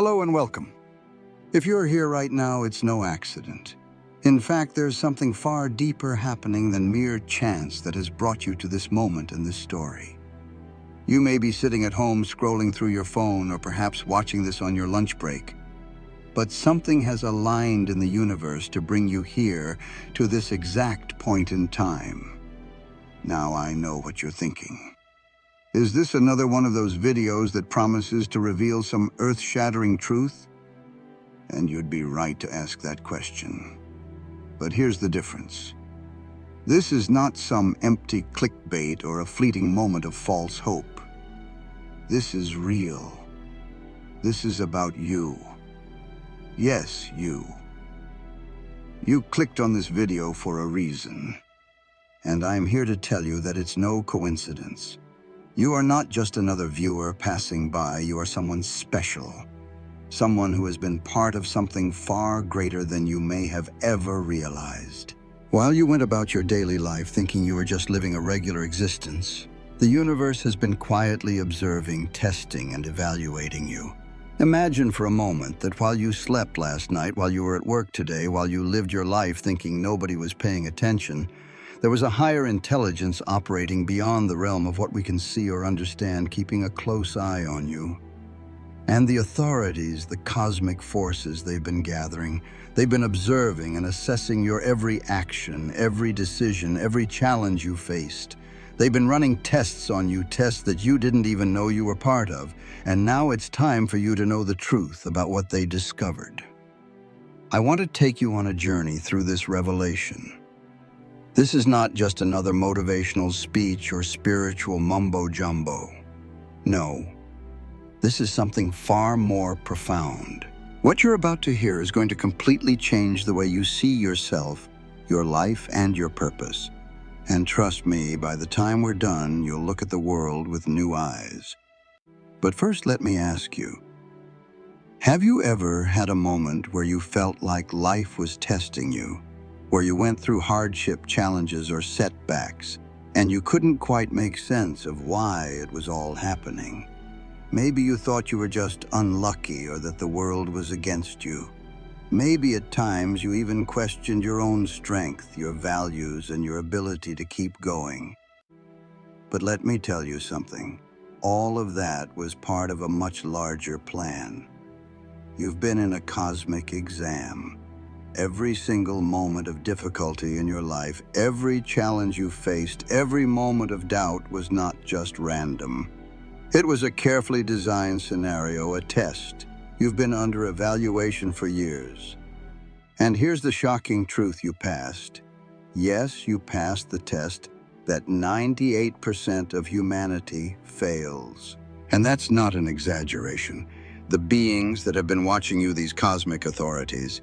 Hello and welcome. If you're here right now, it's no accident. In fact, there's something far deeper happening than mere chance that has brought you to this moment in this story. You may be sitting at home scrolling through your phone or perhaps watching this on your lunch break. But something has aligned in the universe to bring you here to this exact point in time. Now I know what you're thinking. Is this another one of those videos that promises to reveal some earth-shattering truth? And you'd be right to ask that question. But here's the difference. This is not some empty clickbait or a fleeting moment of false hope. This is real. This is about you. Yes, you. You clicked on this video for a reason. And I'm here to tell you that it's no coincidence. You are not just another viewer passing by, you are someone special. Someone who has been part of something far greater than you may have ever realized. While you went about your daily life thinking you were just living a regular existence, the universe has been quietly observing, testing, and evaluating you. Imagine for a moment that while you slept last night, while you were at work today, while you lived your life thinking nobody was paying attention, there was a higher intelligence operating beyond the realm of what we can see or understand, keeping a close eye on you. And the authorities, the cosmic forces they've been gathering, they've been observing and assessing your every action, every decision, every challenge you faced. They've been running tests on you, tests that you didn't even know you were part of. And now it's time for you to know the truth about what they discovered. I want to take you on a journey through this revelation. This is not just another motivational speech or spiritual mumbo-jumbo. No, this is something far more profound. What you're about to hear is going to completely change the way you see yourself, your life, and your purpose. And trust me, by the time we're done, you'll look at the world with new eyes. But first, let me ask you, have you ever had a moment where you felt like life was testing you? Where you went through hardship, challenges, or setbacks, and you couldn't quite make sense of why it was all happening? Maybe you thought you were just unlucky or that the world was against you. Maybe at times you even questioned your own strength, your values, and your ability to keep going. But let me tell you something. All of that was part of a much larger plan. You've been in a cosmic exam. Every single moment of difficulty in your life, every challenge you faced, every moment of doubt was not just random. It was a carefully designed scenario, a test. You've been under evaluation for years. And here's the shocking truth you passed. Yes, you passed the test that 98% of humanity fails. And that's not an exaggeration. The beings that have been watching you, these cosmic authorities,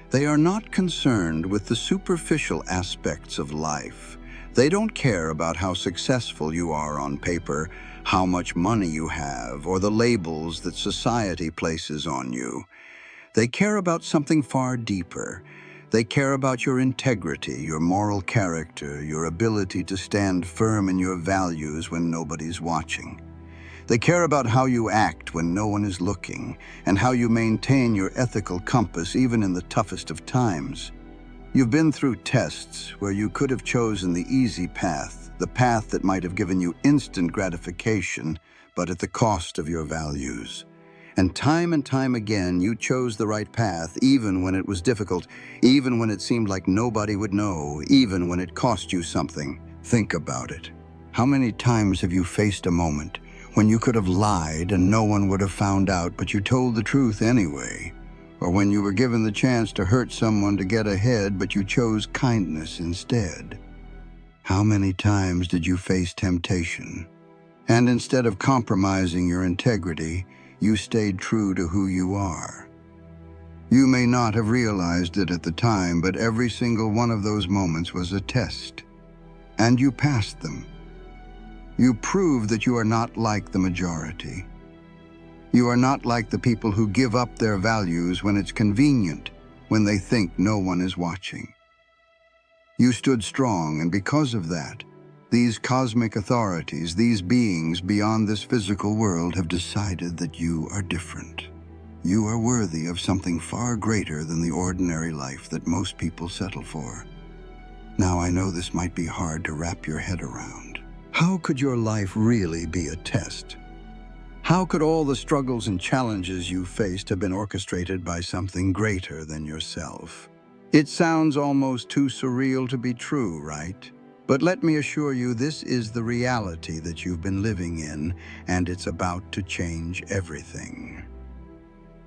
they are not concerned with the superficial aspects of life. They don't care about how successful you are on paper, how much money you have, or the labels that society places on you. They care about something far deeper. They care about your integrity, your moral character, your ability to stand firm in your values when nobody's watching. They care about how you act when no one is looking, and how you maintain your ethical compass even in the toughest of times. You've been through tests where you could have chosen the easy path, the path that might have given you instant gratification, but at the cost of your values. And time again, you chose the right path, even when it was difficult, even when it seemed like nobody would know, even when it cost you something. Think about it. How many times have you faced a moment when you could have lied and no one would have found out, but you told the truth anyway? Or when you were given the chance to hurt someone to get ahead, but you chose kindness instead? How many times did you face temptation? And instead of compromising your integrity, you stayed true to who you are. You may not have realized it at the time, but every single one of those moments was a test. And you passed them. You prove that you are not like the majority. You are not like the people who give up their values when it's convenient, when they think no one is watching. You stood strong, and because of that, these cosmic authorities, these beings beyond this physical world, have decided that you are different. You are worthy of something far greater than the ordinary life that most people settle for. Now, I know this might be hard to wrap your head around. How could your life really be a test? How could all the struggles and challenges you faced have been orchestrated by something greater than yourself? It sounds almost too surreal to be true, right? But let me assure you, this is the reality that you've been living in, and it's about to change everything.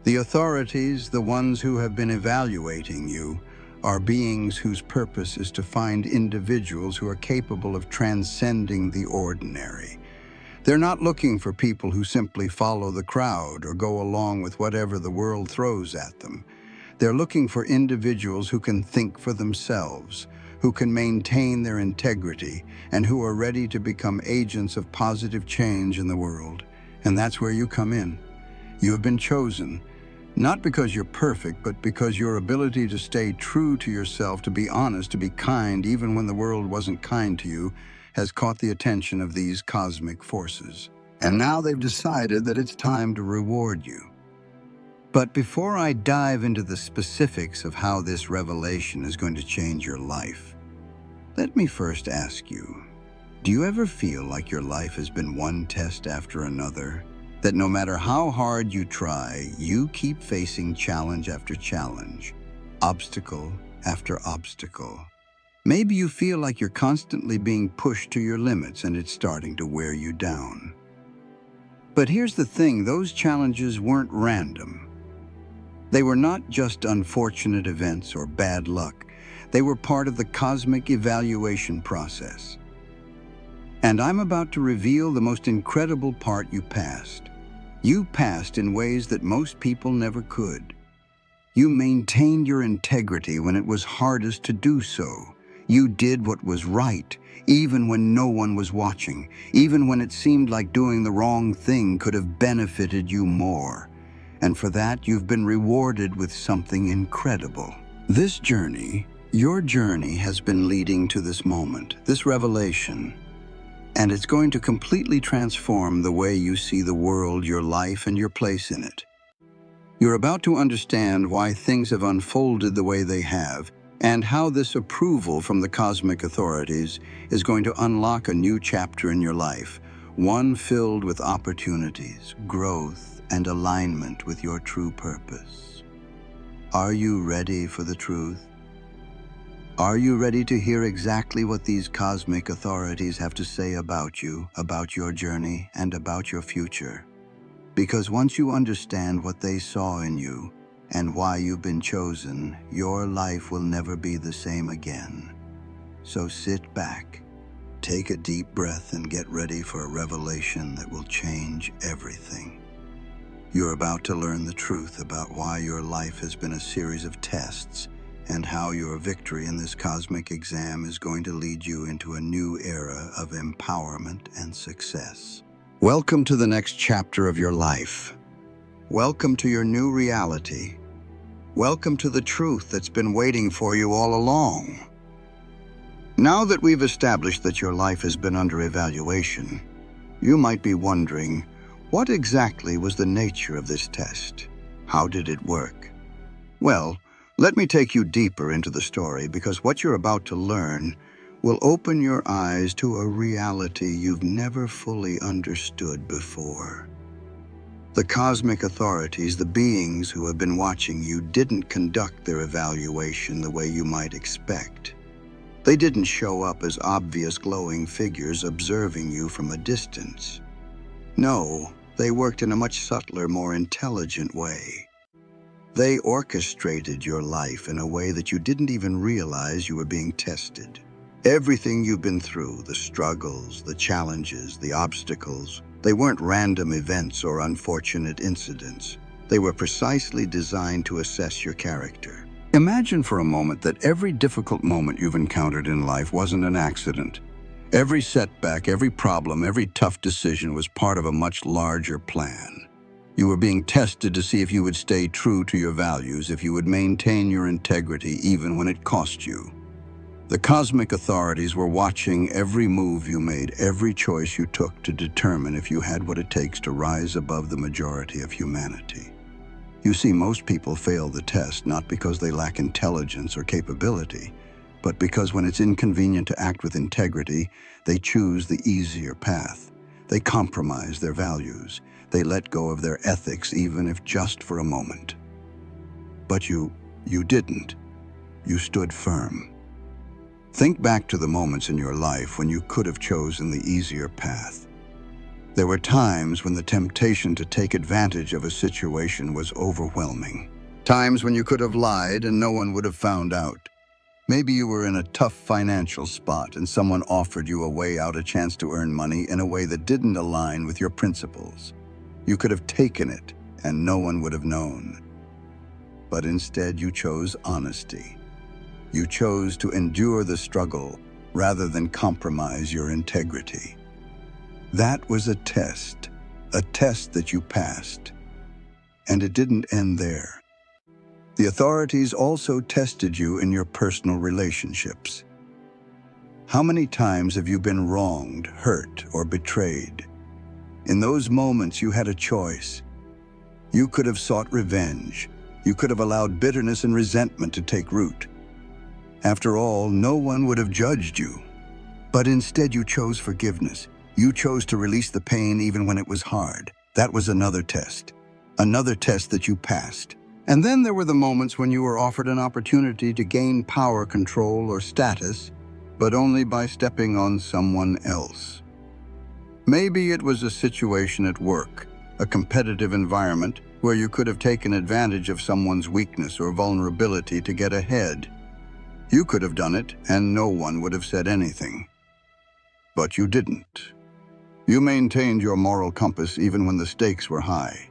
The authorities, the ones who have been evaluating you, are beings whose purpose is to find individuals who are capable of transcending the ordinary. They're not looking for people who simply follow the crowd or go along with whatever the world throws at them. They're looking for individuals who can think for themselves, who can maintain their integrity, and who are ready to become agents of positive change in the world. And that's where you come in. You have been chosen, not because you're perfect, but because your ability to stay true to yourself, to be honest, to be kind, even when the world wasn't kind to you, has caught the attention of these cosmic forces. And now they've decided that it's time to reward you. But before I dive into the specifics of how this revelation is going to change your life, let me first ask you, do you ever feel like your life has been one test after another? That no matter how hard you try, you keep facing challenge after challenge, obstacle after obstacle. Maybe you feel like you're constantly being pushed to your limits and it's starting to wear you down. But here's the thing, those challenges weren't random. They were not just unfortunate events or bad luck. They were part of the cosmic evaluation process. And I'm about to reveal the most incredible part you passed. You passed in ways that most people never could. You maintained your integrity when it was hardest to do so. You did what was right, even when no one was watching, even when it seemed like doing the wrong thing could have benefited you more. And for that, you've been rewarded with something incredible. This journey, your journey, has been leading to this moment, this revelation. And it's going to completely transform the way you see the world, your life, and your place in it. You're about to understand why things have unfolded the way they have, and how this approval from the cosmic authorities is going to unlock a new chapter in your life, one filled with opportunities, growth, and alignment with your true purpose. Are you ready for the truth? Are you ready to hear exactly what these cosmic authorities have to say about you, about your journey, and about your future? Because once you understand what they saw in you, and why you've been chosen, your life will never be the same again. So sit back, take a deep breath, and get ready for a revelation that will change everything. You're about to learn the truth about why your life has been a series of tests, and how your victory in this cosmic exam is going to lead you into a new era of empowerment and success. Welcome to the next chapter of your life. Welcome to your new reality. Welcome to the truth that's been waiting for you all along. Now that we've established that your life has been under evaluation, you might be wondering, what exactly was the nature of this test? How did it work? Well, let me take you deeper into the story, because what you're about to learn will open your eyes to a reality you've never fully understood before. The cosmic authorities, the beings who have been watching you, didn't conduct their evaluation the way you might expect. They didn't show up as obvious glowing figures observing you from a distance. No, they worked in a much subtler, more intelligent way. They orchestrated your life in a way that you didn't even realize you were being tested. Everything you've been through, the struggles, the challenges, the obstacles, they weren't random events or unfortunate incidents. They were precisely designed to assess your character. Imagine for a moment that every difficult moment you've encountered in life wasn't an accident. Every setback, every problem, every tough decision was part of a much larger plan. You were being tested to see if you would stay true to your values, if you would maintain your integrity even when it cost you. The cosmic authorities were watching every move you made, every choice you took, to determine if you had what it takes to rise above the majority of humanity. You see, most people fail the test not because they lack intelligence or capability, but because when it's inconvenient to act with integrity, they choose the easier path. They compromise their values. They let go of their ethics, even if just for a moment. But you didn't. You stood firm. Think back to the moments in your life when you could have chosen the easier path. There were times when the temptation to take advantage of a situation was overwhelming. Times when you could have lied and no one would have found out. Maybe you were in a tough financial spot and someone offered you a way out, a chance to earn money in a way that didn't align with your principles. You could have taken it and no one would have known. But instead you chose honesty. You chose to endure the struggle rather than compromise your integrity. That was a test that you passed. And it didn't end there. The authorities also tested you in your personal relationships. How many times have you been wronged, hurt, or betrayed? In those moments, you had a choice. You could have sought revenge. You could have allowed bitterness and resentment to take root. After all, no one would have judged you. But instead, you chose forgiveness. You chose to release the pain even when it was hard. That was another test that you passed. And then there were the moments when you were offered an opportunity to gain power, control, or status, but only by stepping on someone else. Maybe it was a situation at work, a competitive environment where you could have taken advantage of someone's weakness or vulnerability to get ahead. You could have done it, and no one would have said anything. But you didn't. You maintained your moral compass even when the stakes were high.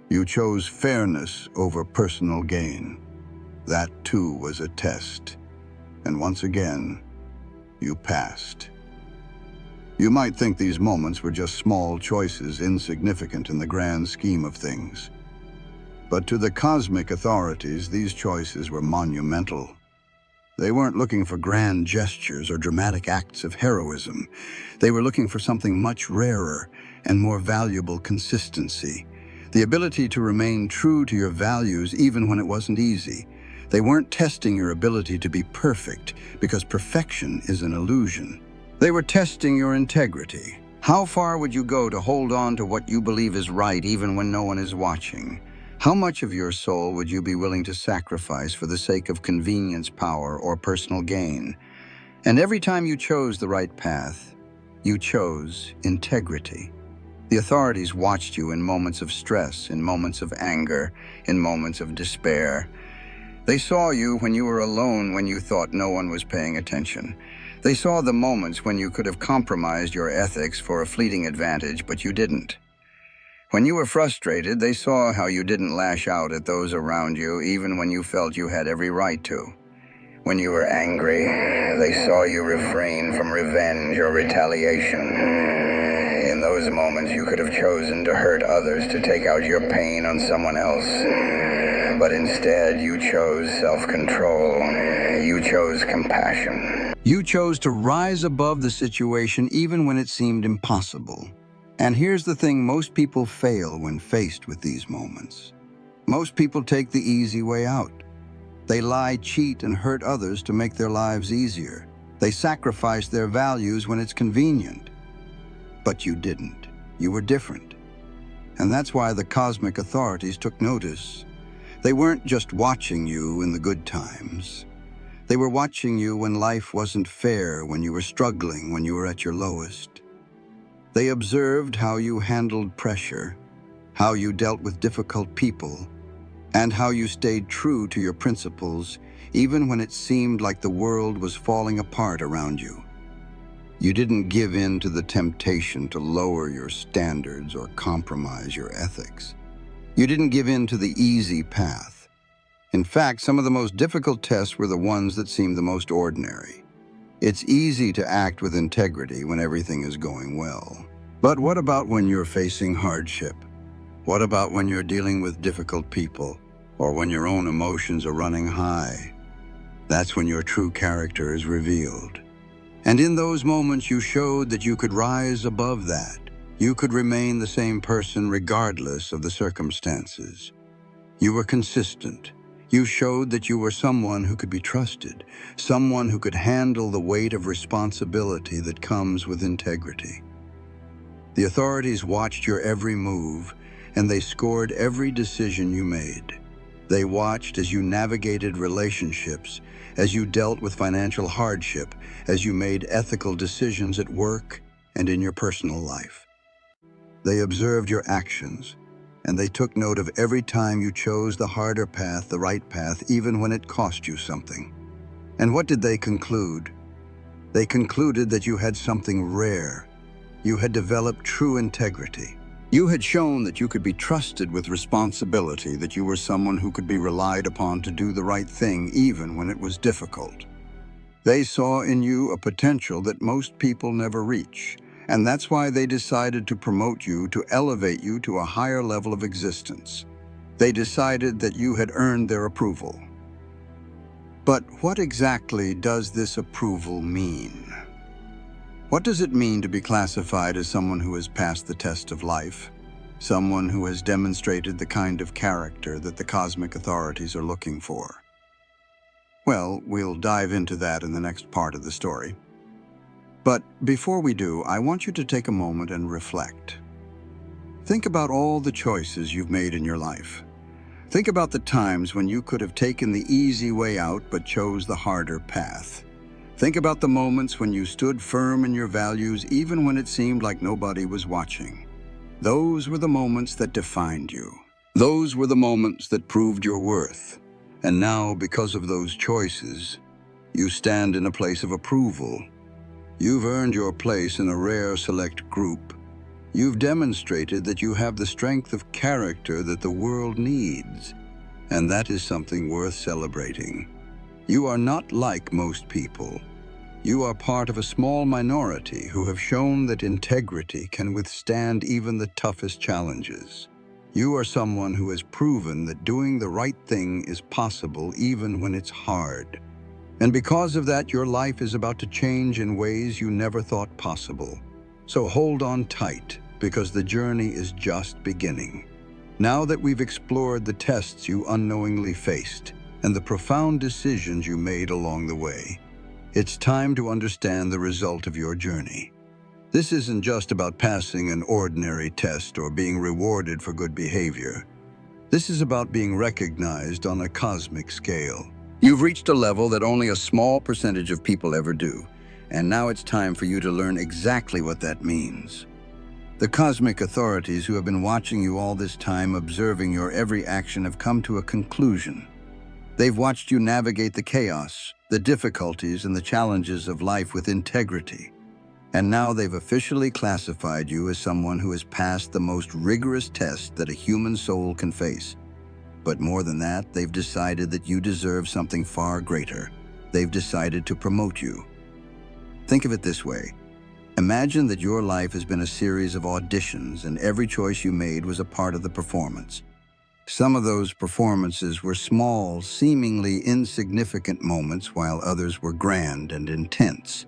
You chose fairness over personal gain. That too was a test. And once again, you passed. You might think these moments were just small choices, insignificant in the grand scheme of things. But to the cosmic authorities, these choices were monumental. They weren't looking for grand gestures or dramatic acts of heroism. They were looking for something much rarer and more valuable: consistency. The ability to remain true to your values even when it wasn't easy. They weren't testing your ability to be perfect, because perfection is an illusion. They were testing your integrity. How far would you go to hold on to what you believe is right even when no one is watching? How much of your soul would you be willing to sacrifice for the sake of convenience, power, or personal gain? And every time you chose the right path, you chose integrity. The authorities watched you in moments of stress, in moments of anger, in moments of despair. They saw you when you were alone, when you thought no one was paying attention. They saw the moments when you could have compromised your ethics for a fleeting advantage, but you didn't. When you were frustrated, they saw how you didn't lash out at those around you, even when you felt you had every right to. When you were angry, they saw you refrain from revenge or retaliation. In those moments, you could have chosen to hurt others, to take out your pain on someone else. But instead, you chose self-control. You chose compassion. You chose to rise above the situation even when it seemed impossible. And here's the thing: most people fail when faced with these moments. Most people take the easy way out. They lie, cheat, and hurt others to make their lives easier. They sacrifice their values when it's convenient. But you didn't. You were different. And that's why the cosmic authorities took notice. They weren't just watching you in the good times. They were watching you when life wasn't fair, when you were struggling, when you were at your lowest. They observed how you handled pressure, how you dealt with difficult people, and how you stayed true to your principles, even when it seemed like the world was falling apart around you. You didn't give in to the temptation to lower your standards or compromise your ethics. You didn't give in to the easy path. In fact, some of the most difficult tests were the ones that seemed the most ordinary. It's easy to act with integrity when everything is going well. But what about when you're facing hardship? What about when you're dealing with difficult people, or when your own emotions are running high? That's when your true character is revealed. And in those moments, you showed that you could rise above that. You could remain the same person regardless of the circumstances. You were consistent. You showed that you were someone who could be trusted, someone who could handle the weight of responsibility that comes with integrity. The authorities watched your every move, and they scored every decision you made. They watched as you navigated relationships, as you dealt with financial hardship, as you made ethical decisions at work and in your personal life. They observed your actions, and they took note of every time you chose the harder path, the right path, even when it cost you something. And what did they conclude? They concluded that you had something rare. You had developed true integrity. You had shown that you could be trusted with responsibility, that you were someone who could be relied upon to do the right thing even when it was difficult. They saw in you a potential that most people never reach, and that's why they decided to promote you, to elevate you to a higher level of existence. They decided that you had earned their approval. But what exactly does this approval mean? What does it mean to be classified as someone who has passed the test of life? Someone who has demonstrated the kind of character that the cosmic authorities are looking for? Well, we'll dive into that in the next part of the story. But before we do, I want you to take a moment and reflect. Think about all the choices you've made in your life. Think about the times when you could have taken the easy way out but chose the harder path. Think about the moments when you stood firm in your values even when it seemed like nobody was watching. Those were the moments that defined you. Those were the moments that proved your worth. And now, because of those choices, you stand in a place of approval. You've earned your place in a rare select group. You've demonstrated that you have the strength of character that the world needs. And that is something worth celebrating. You are not like most people. You are part of a small minority who have shown that integrity can withstand even the toughest challenges. You are someone who has proven that doing the right thing is possible even when it's hard. And because of that, your life is about to change in ways you never thought possible. So hold on tight, because the journey is just beginning. Now that we've explored the tests you unknowingly faced, and the profound decisions you made along the way, it's time to understand the result of your journey. This isn't just about passing an ordinary test or being rewarded for good behavior. This is about being recognized on a cosmic scale. You've reached a level that only a small percentage of people ever do, and now it's time for you to learn exactly what that means. The cosmic authorities who have been watching you all this time, observing your every action, have come to a conclusion. They've watched you navigate the chaos, the difficulties, and the challenges of life with integrity. And now they've officially classified you as someone who has passed the most rigorous test that a human soul can face. But more than that, they've decided that you deserve something far greater. They've decided to promote you. Think of it this way. Imagine that your life has been a series of auditions, and every choice you made was a part of the performance. Some of those performances were small, seemingly insignificant moments, while others were grand and intense.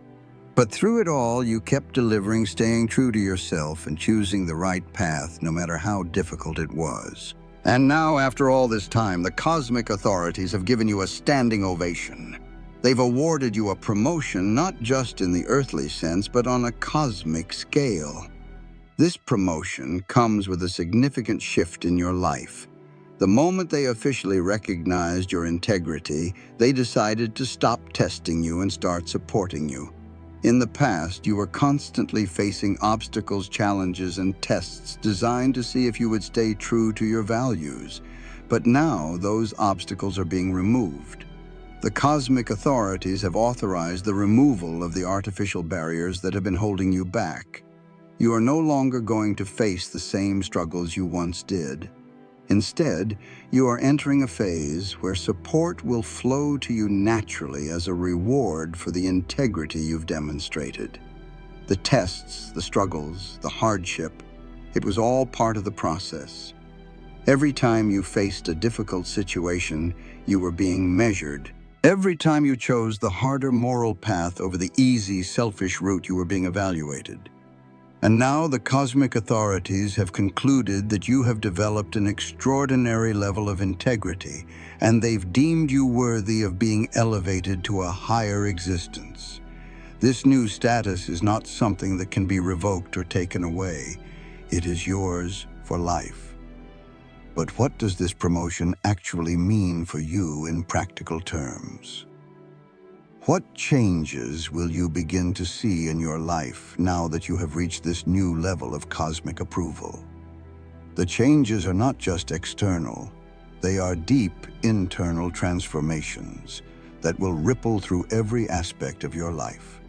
But through it all, you kept delivering, staying true to yourself, and choosing the right path, no matter how difficult it was. And now, after all this time, the cosmic authorities have given you a standing ovation. They've awarded you a promotion, not just in the earthly sense, but on a cosmic scale. This promotion comes with a significant shift in your life. The moment they officially recognized your integrity, they decided to stop testing you and start supporting you. In the past, you were constantly facing obstacles, challenges, and tests designed to see if you would stay true to your values. But now, those obstacles are being removed. The cosmic authorities have authorized the removal of the artificial barriers that have been holding you back. You are no longer going to face the same struggles you once did. Instead, you are entering a phase where support will flow to you naturally as a reward for the integrity you've demonstrated. The tests, the struggles, the hardship, it was all part of the process. Every time you faced a difficult situation, you were being measured. Every time you chose the harder moral path over the easy, selfish route, you were being evaluated. And now the cosmic authorities have concluded that you have developed an extraordinary level of integrity, and they've deemed you worthy of being elevated to a higher existence. This new status is not something that can be revoked or taken away. It is yours for life. But what does this promotion actually mean for you in practical terms? What changes will you begin to see in your life now that you have reached this new level of cosmic approval? The changes are not just external, they are deep internal transformations that will ripple through every aspect of your life.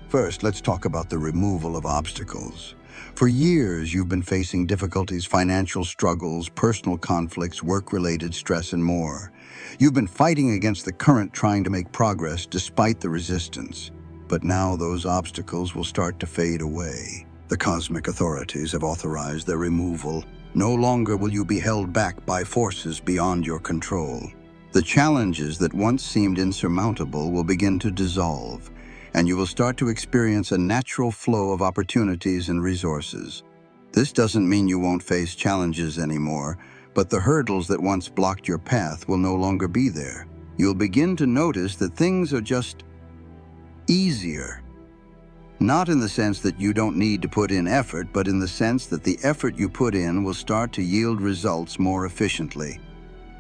First, let's talk about the removal of obstacles. For years, you've been facing difficulties, financial struggles, personal conflicts, work-related stress, and more. You've been fighting against the current, trying to make progress despite the resistance. But now those obstacles will start to fade away. The cosmic authorities have authorized their removal. No longer will you be held back by forces beyond your control. The challenges that once seemed insurmountable will begin to dissolve, and you will start to experience a natural flow of opportunities and resources. This doesn't mean you won't face challenges anymore, but the hurdles that once blocked your path will no longer be there. You'll begin to notice that things are just easier. Not in the sense that you don't need to put in effort, but in the sense that the effort you put in will start to yield results more efficiently.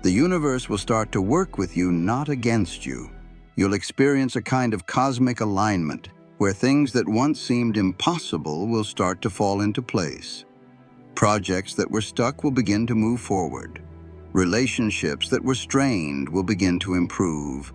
The universe will start to work with you, not against you. You'll experience a kind of cosmic alignment, where things that once seemed impossible will start to fall into place. Projects that were stuck will begin to move forward. Relationships that were strained will begin to improve.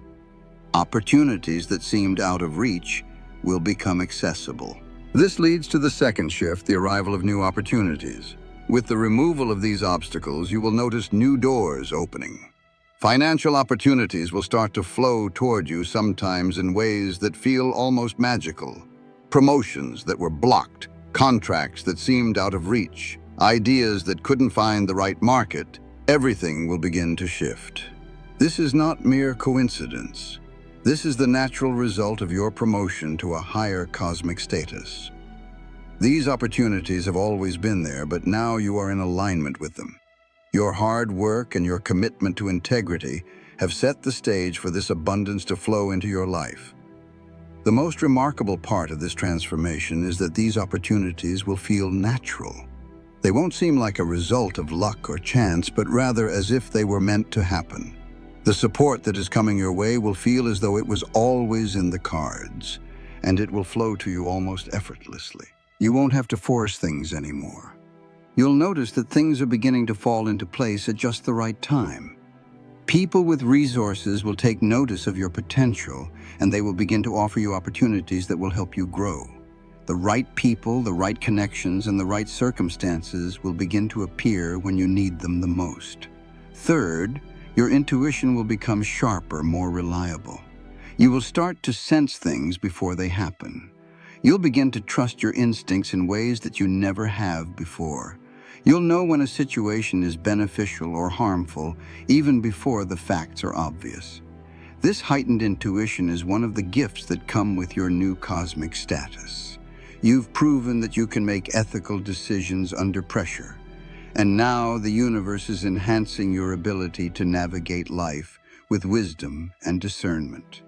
Opportunities that seemed out of reach will become accessible. This leads to the second shift, the arrival of new opportunities. With the removal of these obstacles, you will notice new doors opening. Financial opportunities will start to flow toward you, sometimes in ways that feel almost magical. Promotions that were blocked, contracts that seemed out of reach, ideas that couldn't find the right market, everything will begin to shift. This is not mere coincidence. This is the natural result of your promotion to a higher cosmic status. These opportunities have always been there, but now you are in alignment with them. Your hard work and your commitment to integrity have set the stage for this abundance to flow into your life. The most remarkable part of this transformation is that these opportunities will feel natural. They won't seem like a result of luck or chance, but rather as if they were meant to happen. The support that is coming your way will feel as though it was always in the cards, and it will flow to you almost effortlessly. You won't have to force things anymore. You'll notice that things are beginning to fall into place at just the right time. People with resources will take notice of your potential, and they will begin to offer you opportunities that will help you grow. The right people, the right connections, and the right circumstances will begin to appear when you need them the most. Third, your intuition will become sharper, more reliable. You will start to sense things before they happen. You'll begin to trust your instincts in ways that you never have before. You'll know when a situation is beneficial or harmful, even before the facts are obvious. This heightened intuition is one of the gifts that come with your new cosmic status. You've proven that you can make ethical decisions under pressure, and now the universe is enhancing your ability to navigate life with wisdom and discernment.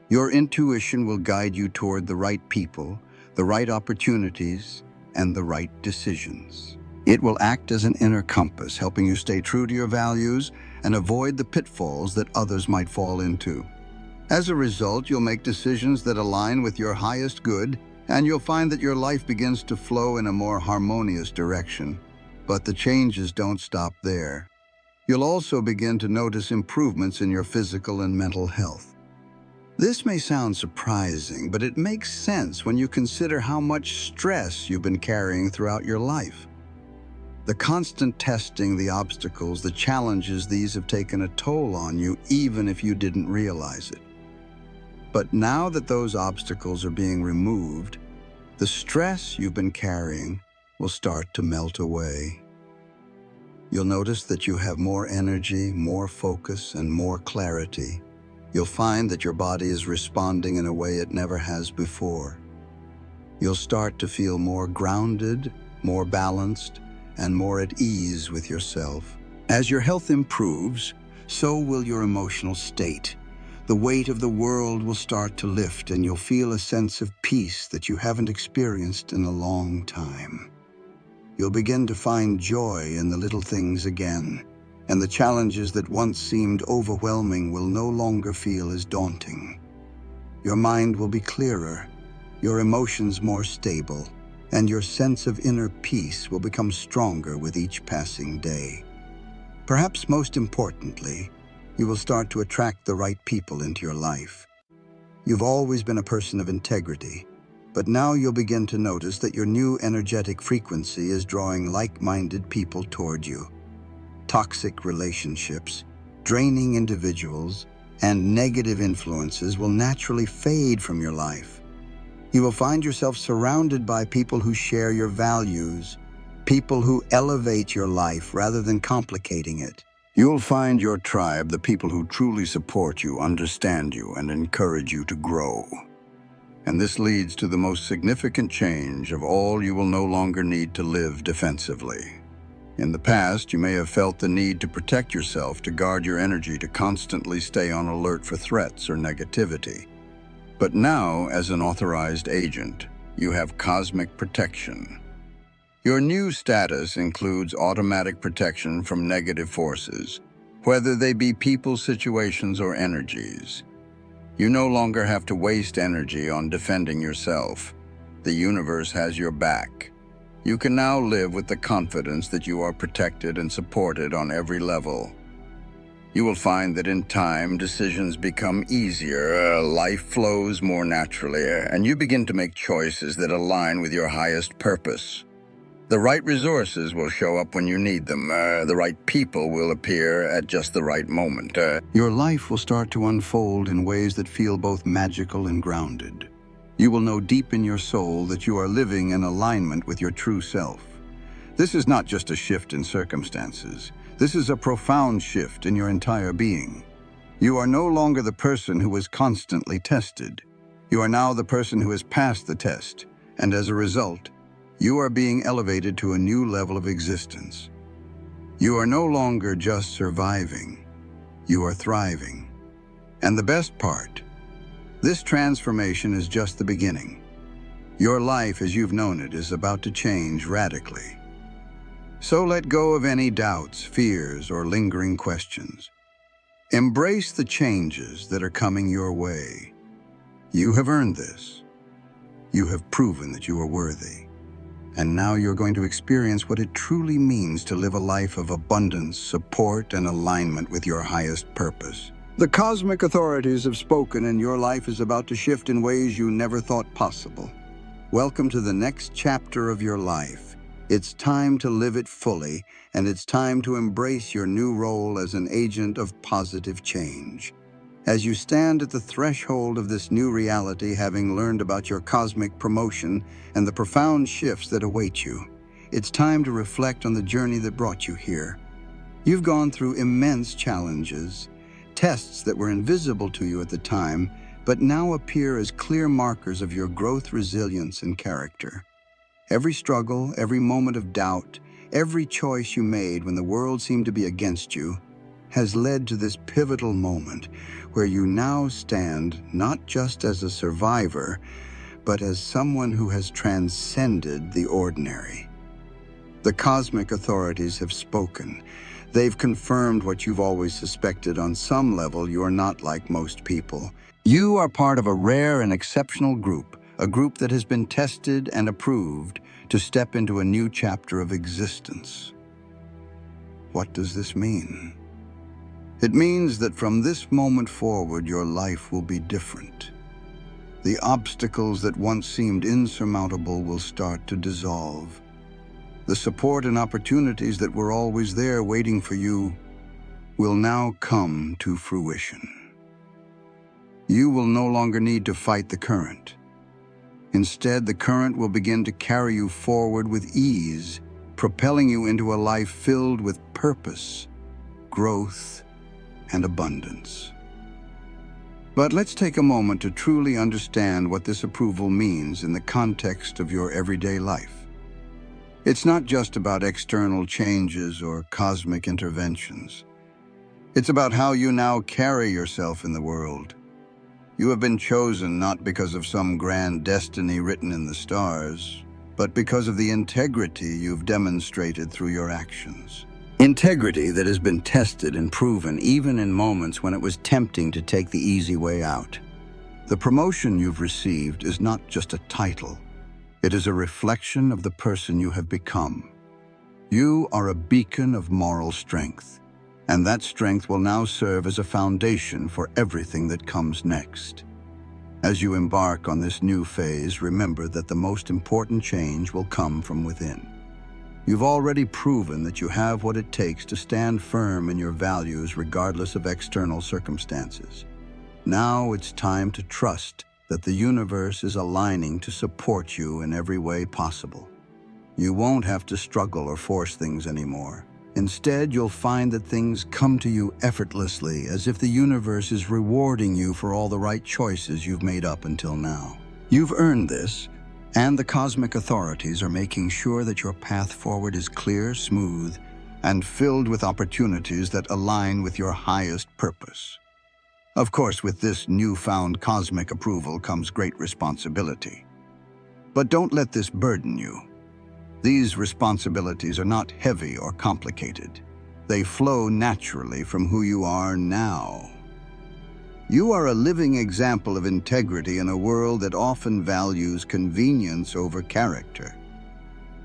Your intuition will guide you toward the right people, the right opportunities, and the right decisions. It will act as an inner compass, helping you stay true to your values and avoid the pitfalls that others might fall into. As a result, you'll make decisions that align with your highest good, and you'll find that your life begins to flow in a more harmonious direction. But the changes don't stop there. You'll also begin to notice improvements in your physical and mental health. This may sound surprising, but it makes sense when you consider how much stress you've been carrying throughout your life. The constant testing, the obstacles, the challenges, these have taken a toll on you, even if you didn't realize it. But now that those obstacles are being removed, the stress you've been carrying will start to melt away. You'll notice that you have more energy, more focus, and more clarity. You'll find that your body is responding in a way it never has before. You'll start to feel more grounded, more balanced, and more at ease with yourself. As your health improves, so will your emotional state. The weight of the world will start to lift, and you'll feel a sense of peace that you haven't experienced in a long time. You'll begin to find joy in the little things again, and the challenges that once seemed overwhelming will no longer feel as daunting. Your mind will be clearer, your emotions more stable, and your sense of inner peace will become stronger with each passing day. Perhaps most importantly, you will start to attract the right people into your life. You've always been a person of integrity, but now you'll begin to notice that your new energetic frequency is drawing like-minded people toward you. Toxic relationships, draining individuals, and negative influences will naturally fade from your life. You will find yourself surrounded by people who share your values, people who elevate your life rather than complicating it. You'll find your tribe, the people who truly support you, understand you, and encourage you to grow. And this leads to the most significant change of all. You will no longer need to live defensively. In the past, you may have felt the need to protect yourself, to guard your energy, to constantly stay on alert for threats or negativity. But now, as an authorized agent, you have cosmic protection. Your new status includes automatic protection from negative forces, whether they be people, situations, or energies. You no longer have to waste energy on defending yourself. The universe has your back. You can now live with the confidence that you are protected and supported on every level. You will find that in time, decisions become easier, life flows more naturally, and you begin to make choices that align with your highest purpose. The right resources will show up when you need them. The right people will appear at just the right moment. Your life will start to unfold in ways that feel both magical and grounded. You will know deep in your soul that you are living in alignment with your true self. This is not just a shift in circumstances. This is a profound shift in your entire being. You are no longer the person who was constantly tested. You are now the person who has passed the test, and as a result, you are being elevated to a new level of existence. You are no longer just surviving. You are thriving. And the best part, this transformation is just the beginning. Your life as you've known it is about to change radically. So let go of any doubts, fears, or lingering questions. Embrace the changes that are coming your way. You have earned this. You have proven that you are worthy. And now you're going to experience what it truly means to live a life of abundance, support, and alignment with your highest purpose. The cosmic authorities have spoken, and your life is about to shift in ways you never thought possible. Welcome to the next chapter of your life. It's time to live it fully, and it's time to embrace your new role as an agent of positive change. As you stand at the threshold of this new reality, having learned about your cosmic promotion and the profound shifts that await you, it's time to reflect on the journey that brought you here. You've gone through immense challenges, tests that were invisible to you at the time, but now appear as clear markers of your growth, resilience, and character. Every struggle, every moment of doubt, every choice you made when the world seemed to be against you, has led to this pivotal moment where you now stand not just as a survivor, but as someone who has transcended the ordinary. The cosmic authorities have spoken. They've confirmed what you've always suspected. On some level, you're not like most people. You are part of a rare and exceptional group, a group that has been tested and approved to step into a new chapter of existence. What does this mean? It means that from this moment forward, your life will be different. The obstacles that once seemed insurmountable will start to dissolve. The support and opportunities that were always there waiting for you will now come to fruition. You will no longer need to fight the current. Instead, the current will begin to carry you forward with ease, propelling you into a life filled with purpose, growth, and abundance. But let's take a moment to truly understand what this approval means in the context of your everyday life. It's not just about external changes or cosmic interventions. It's about how you now carry yourself in the world. You have been chosen not because of some grand destiny written in the stars, but because of the integrity you've demonstrated through your actions. Integrity that has been tested and proven even in moments when it was tempting to take the easy way out. The promotion you've received is not just a title. It is a reflection of the person you have become. You are a beacon of moral strength, and that strength will now serve as a foundation for everything that comes next. As you embark on this new phase, remember that the most important change will come from within. You've already proven that you have what it takes to stand firm in your values regardless of external circumstances. Now it's time to trust that the universe is aligning to support you in every way possible. You won't have to struggle or force things anymore. Instead, you'll find that things come to you effortlessly, as if the universe is rewarding you for all the right choices you've made up until now. You've earned this, and the cosmic authorities are making sure that your path forward is clear, smooth, and filled with opportunities that align with your highest purpose. Of course, with this newfound cosmic approval comes great responsibility. But don't let this burden you. These responsibilities are not heavy or complicated. They flow naturally from who you are now. You are a living example of integrity in a world that often values convenience over character.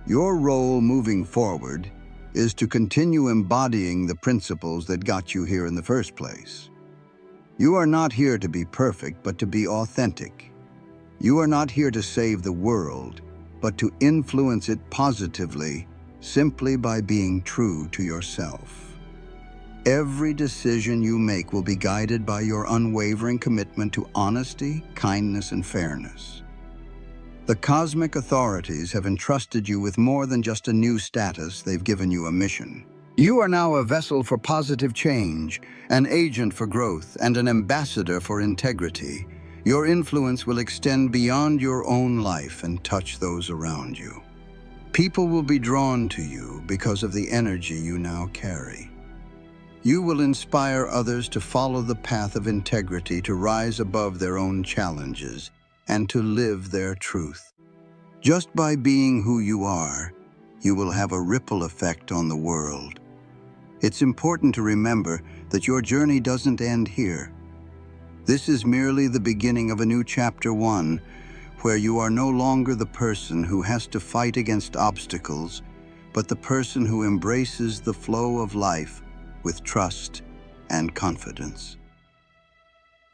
Your role moving forward is to continue embodying the principles that got you here in the first place. You are not here to be perfect, but to be authentic. You are not here to save the world, but to influence it positively simply by being true to yourself. Every decision you make will be guided by your unwavering commitment to honesty, kindness, and fairness. The cosmic authorities have entrusted you with more than just a new status. They've given you a mission. You are now a vessel for positive change, an agent for growth, and an ambassador for integrity. Your influence will extend beyond your own life and touch those around you. People will be drawn to you because of the energy you now carry. You will inspire others to follow the path of integrity, to rise above their own challenges, and to live their truth. Just by being who you are, you will have a ripple effect on the world. It's important to remember that your journey doesn't end here. This is merely the beginning of a new chapter 1, where you are no longer the person who has to fight against obstacles, but the person who embraces the flow of life with trust and confidence.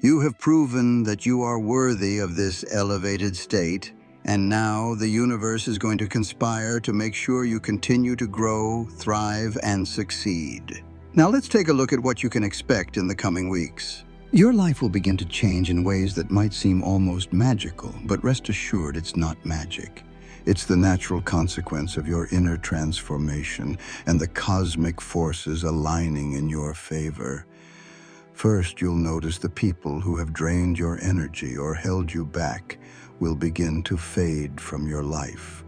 You have proven that you are worthy of this elevated state, and now the universe is going to conspire to make sure you continue to grow, thrive, and succeed. Now let's take a look at what you can expect in the coming weeks. Your life will begin to change in ways that might seem almost magical, but rest assured it's not magic. It's the natural consequence of your inner transformation and the cosmic forces aligning in your favor. First, you'll notice the people who have drained your energy or held you back will begin to fade from your life.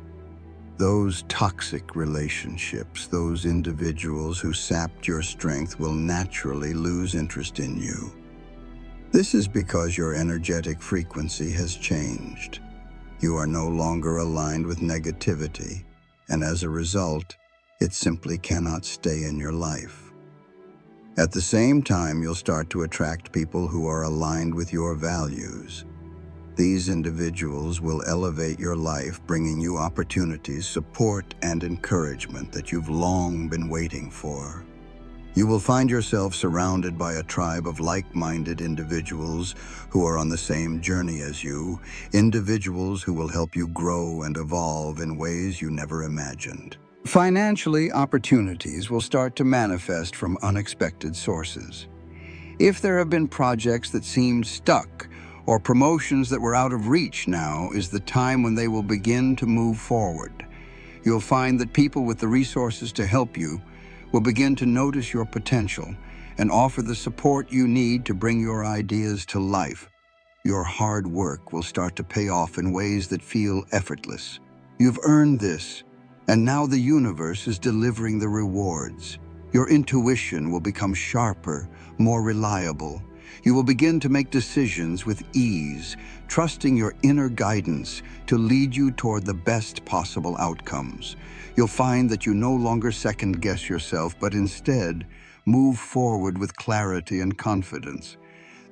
Those toxic relationships, those individuals who sapped your strength will naturally lose interest in you. This is because your energetic frequency has changed. You are no longer aligned with negativity, and as a result, it simply cannot stay in your life. At the same time, you'll start to attract people who are aligned with your values. These individuals will elevate your life, bringing you opportunities, support, and encouragement that you've long been waiting for. You will find yourself surrounded by a tribe of like-minded individuals who are on the same journey as you, individuals who will help you grow and evolve in ways you never imagined. Financially, opportunities will start to manifest from unexpected sources. If there have been projects that seemed stuck or promotions that were out of reach, now is the time when they will begin to move forward. You'll find that people with the resources to help you will begin to notice your potential, and offer the support you need to bring your ideas to life. Your hard work will start to pay off in ways that feel effortless. You've earned this, and now the universe is delivering the rewards. Your intuition will become sharper, more reliable. You will begin to make decisions with ease, trusting your inner guidance to lead you toward the best possible outcomes. You'll find that you no longer second-guess yourself, but instead move forward with clarity and confidence.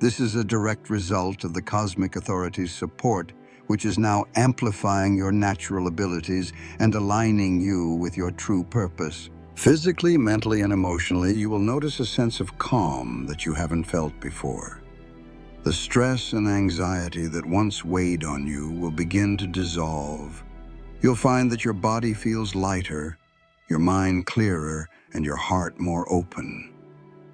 This is a direct result of the Cosmic Authority's support, which is now amplifying your natural abilities and aligning you with your true purpose. Physically, mentally, and emotionally, you will notice a sense of calm that you haven't felt before. The stress and anxiety that once weighed on you will begin to dissolve. You'll find that your body feels lighter, your mind clearer, and your heart more open.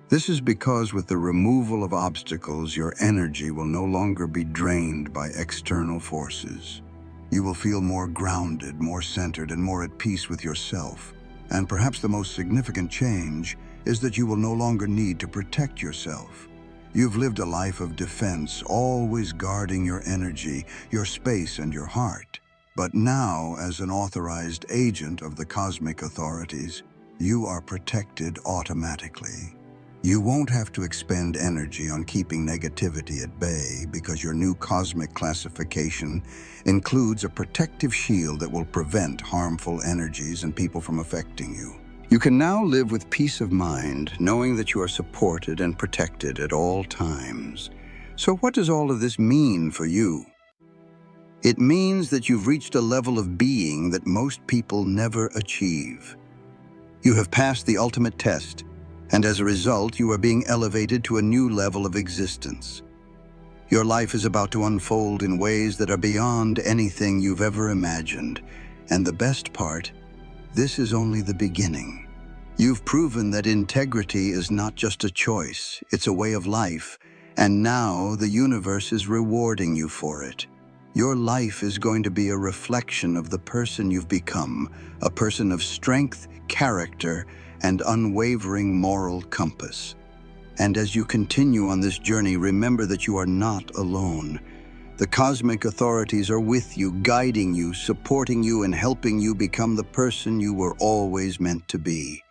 This is because with the removal of obstacles, your energy will no longer be drained by external forces. You will feel more grounded, more centered, and more at peace with yourself. And perhaps the most significant change is that you will no longer need to protect yourself. You've lived a life of defense, always guarding your energy, your space, and your heart. But now, as an authorized agent of the cosmic authorities, you are protected automatically. You won't have to expend energy on keeping negativity at bay because your new cosmic classification includes a protective shield that will prevent harmful energies and people from affecting you. You can now live with peace of mind, knowing that you are supported and protected at all times. So what does all of this mean for you? It means that you've reached a level of being that most people never achieve. You have passed the ultimate test, and as a result, you are being elevated to a new level of existence. Your life is about to unfold in ways that are beyond anything you've ever imagined. And the best part, this is only the beginning. You've proven that integrity is not just a choice, it's a way of life. And now the universe is rewarding you for it. Your life is going to be a reflection of the person you've become, a person of strength, character, and unwavering moral compass. And as you continue on this journey, remember that you are not alone. The cosmic authorities are with you, guiding you, supporting you, and helping you become the person you were always meant to be.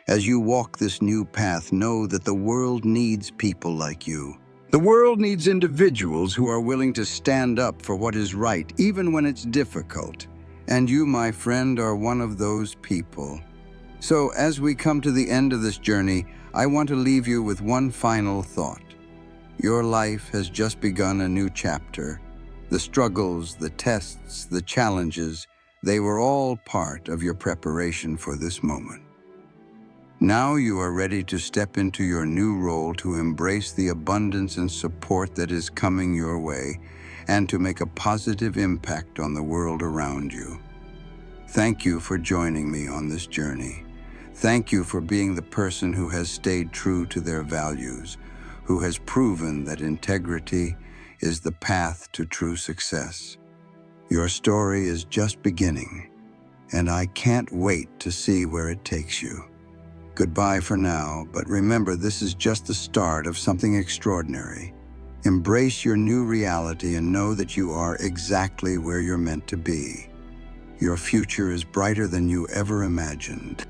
As you walk this new path, know that the world needs people like you. The world needs individuals who are willing to stand up for what is right, even when it's difficult. And you, my friend, are one of those people. So as we come to the end of this journey, I want to leave you with one final thought. Your life has just begun a new chapter. The struggles, the tests, the challenges, they were all part of your preparation for this moment. Now you are ready to step into your new role, to embrace the abundance and support that is coming your way, and to make a positive impact on the world around you. Thank you for joining me on this journey. Thank you for being the person who has stayed true to their values, who has proven that integrity is the path to true success. Your story is just beginning, and I can't wait to see where it takes you. Goodbye for now, but remember, this is just the start of something extraordinary. Embrace your new reality and know that you are exactly where you're meant to be. Your future is brighter than you ever imagined.